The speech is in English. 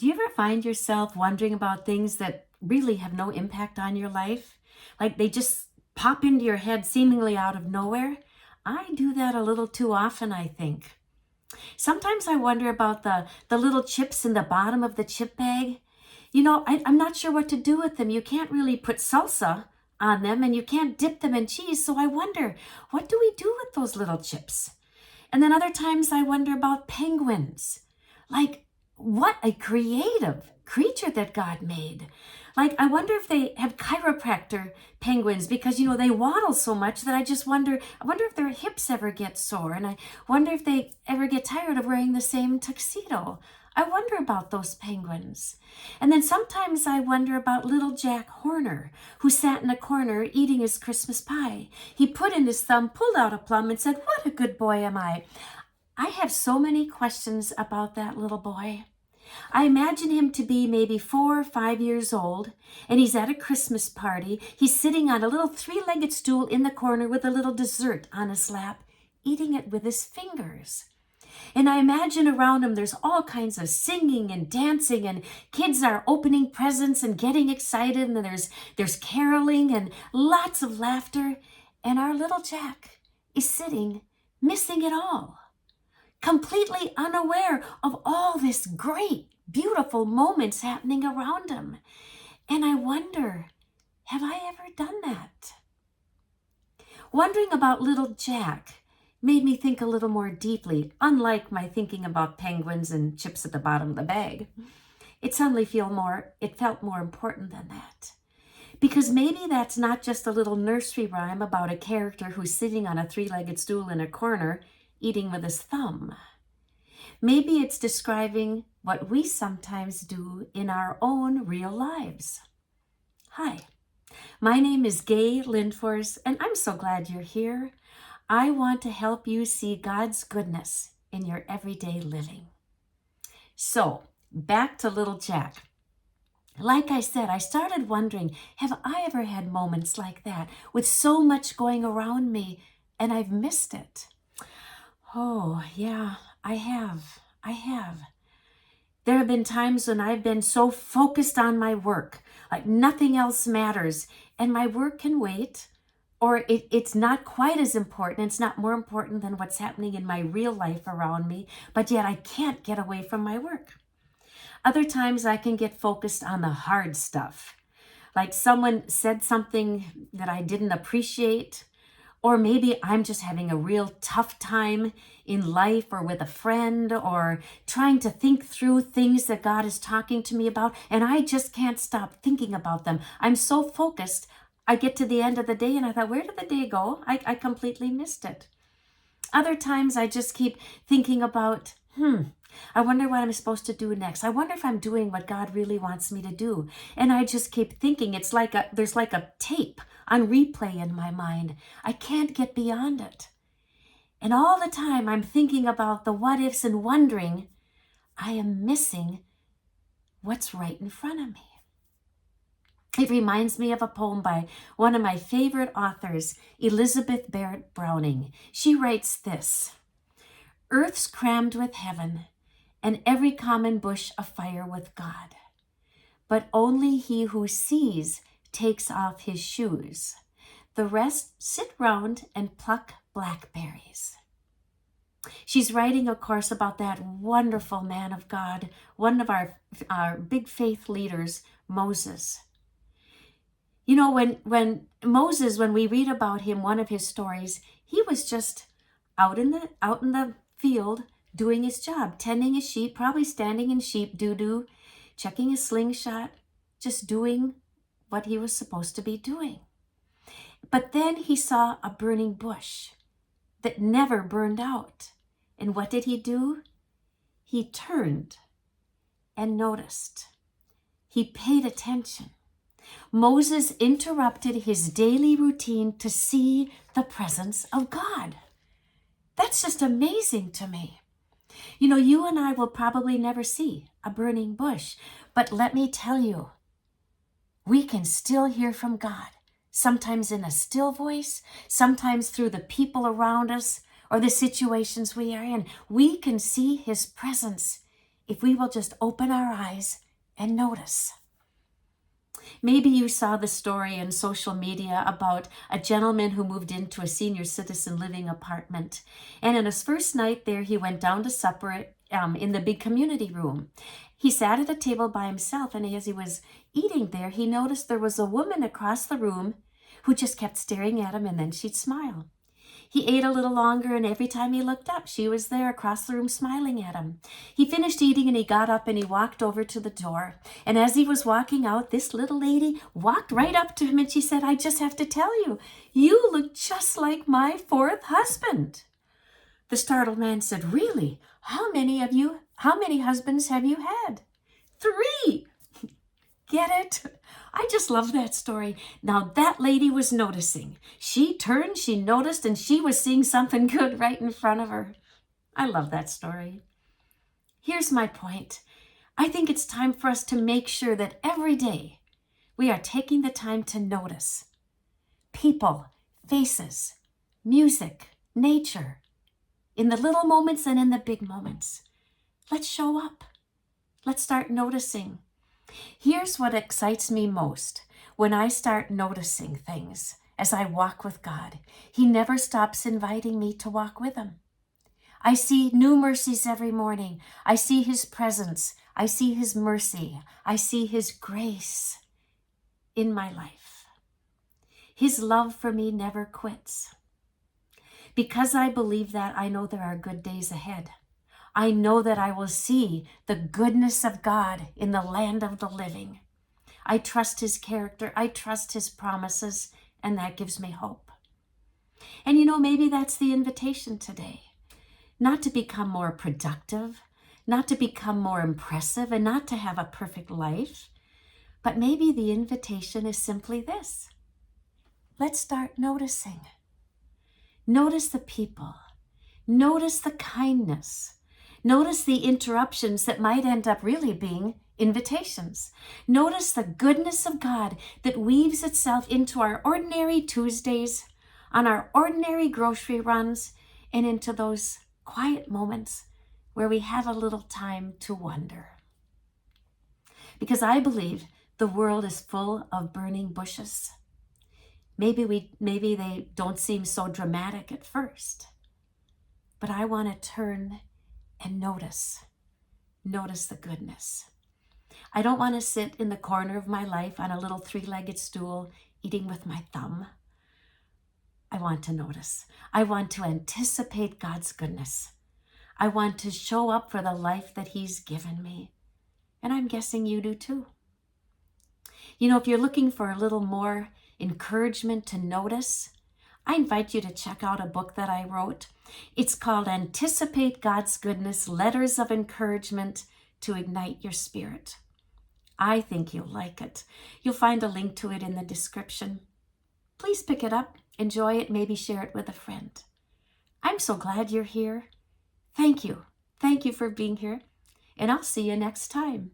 Do you ever find yourself wondering about things that really have no impact on your life? Like they just pop into your head seemingly out of nowhere? I do that a little too often, I think. Sometimes I wonder about the little chips in the bottom of the chip bag. I'm not sure what to do with them. You can't really put salsa on them and you can't dip them in cheese. So I wonder, what do we do with those little chips? And then other times I wonder about penguins. Like, what a creative creature that God made. Like, I wonder if they have chiropractor penguins because, they waddle so much that I wonder if their hips ever get sore. And I wonder if they ever get tired of wearing the same tuxedo. I wonder about those penguins. And then sometimes I wonder about little Jack Horner, who sat in a corner eating his Christmas pie. He put in his thumb, pulled out a plum, and said, "What a good boy am I." I have so many questions about that little boy. I imagine him to be maybe 4 or 5 years old, and he's at a Christmas party. He's sitting on a little 3-legged stool in the corner with a little dessert on his lap, eating it with his fingers. And I imagine around him there's all kinds of singing and dancing, and kids are opening presents and getting excited, and then there's caroling and lots of laughter. And our little Jack is sitting, missing it all, completely unaware of all this great, beautiful moments happening around him. And I wonder, have I ever done that? Wondering about little Jack made me think a little more deeply, unlike my thinking about penguins and chips at the bottom of the bag. It felt more important than that. Because maybe that's not just a little nursery rhyme about a character who's sitting on a 3-legged stool in a corner, eating with his thumb. Maybe it's describing what we sometimes do in our own real lives. Hi, my name is Gay Lindfors, and I'm so glad you're here. I want to help you see God's goodness in your everyday living. So, back to little Jack. Like I said, I started wondering, have I ever had moments like that with so much going around me and I've missed it? Oh, yeah, I have. There have been times when I've been so focused on my work, like nothing else matters, and my work can wait, or it's not quite as important. It's not more important than what's happening in my real life around me, but yet I can't get away from my work. Other times I can get focused on the hard stuff, like someone said something that I didn't appreciate, or maybe I'm just having a real tough time in life or with a friend, or trying to think through things that God is talking to me about, and I just can't stop thinking about them. I'm so focused, I get to the end of the day and I thought, where did the day go? I completely missed it. Other times I just keep thinking about, I wonder what I'm supposed to do next. I wonder if I'm doing what God really wants me to do. And I just keep thinking, there's like a tape on replay in my mind. I can't get beyond it. And all the time I'm thinking about the what ifs and wondering, I am missing what's right in front of me. It reminds me of a poem by one of my favorite authors, Elizabeth Barrett Browning. She writes this: "Earth's crammed with heaven, and every common bush afire with God. But only he who sees takes off his shoes. The rest sit round and pluck blackberries." She's writing, of course, about that wonderful man of God, one of our big faith leaders, Moses. When we read about him, one of his stories, he was just out in the field doing his job, tending his sheep, probably standing in sheep doo-doo, checking his slingshot, just doing what he was supposed to be doing. But then he saw a burning bush that never burned out. And what did he do? He turned and noticed. He paid attention. Moses interrupted his daily routine to see the presence of God. That's just amazing to me. You and I will probably never see a burning bush, but let me tell you, we can still hear from God, sometimes in a still voice, sometimes through the people around us or the situations we are in. We can see his presence if we will just open our eyes and notice. Maybe you saw the story in social media about a gentleman who moved into a senior citizen living apartment. And on his first night there, he went down to supper in the big community room. He sat at a table by himself, and as he was eating there, he noticed there was a woman across the room who just kept staring at him, and then she'd smile. He ate a little longer, and every time he looked up, she was there across the room smiling at him. He finished eating, and he got up, and he walked over to the door. And as he was walking out, this little lady walked right up to him, and she said, "I just have to tell you, you look just like my fourth husband." The startled man said, "Really? How many husbands have you had?" "3. Get it? I just love that story. Now that lady was noticing. She turned, she noticed, and she was seeing something good right in front of her. I love that story. Here's my point. I think it's time for us to make sure that every day we are taking the time to notice people, faces, music, nature, in the little moments and in the big moments. Let's show up. Let's start noticing. Here's what excites me most when I start noticing things as I walk with God. He never stops inviting me to walk with him. I see new mercies every morning. I see his presence. I see his mercy. I see his grace in my life. His love for me never quits. Because I believe that, I know there are good days ahead. I know that I will see the goodness of God in the land of the living. I trust his character. I trust his promises, and that gives me hope. And maybe that's the invitation today. Not to become more productive, not to become more impressive, and not to have a perfect life. But maybe the invitation is simply this. Let's start noticing. Notice the people. Notice the kindness. Notice the interruptions that might end up really being invitations. Notice the goodness of God that weaves itself into our ordinary Tuesdays, on our ordinary grocery runs, and into those quiet moments where we have a little time to wonder. Because I believe the world is full of burning bushes. Maybe they don't seem so dramatic at first, but I want to turn and notice the goodness. I don't want to sit in the corner of my life on a little 3-legged stool eating with my thumb. I want to notice. I want to anticipate God's goodness. I want to show up for the life that he's given me. And I'm guessing you do too. If you're looking for a little more encouragement to notice, I invite you to check out a book that I wrote. It's called Anticipate God's Goodness, Letters of Encouragement to Ignite Your Spirit. I think you'll like it. You'll find a link to it in the description. Please pick it up, enjoy it, maybe share it with a friend. I'm so glad you're here. Thank you. Thank you for being here, and I'll see you next time.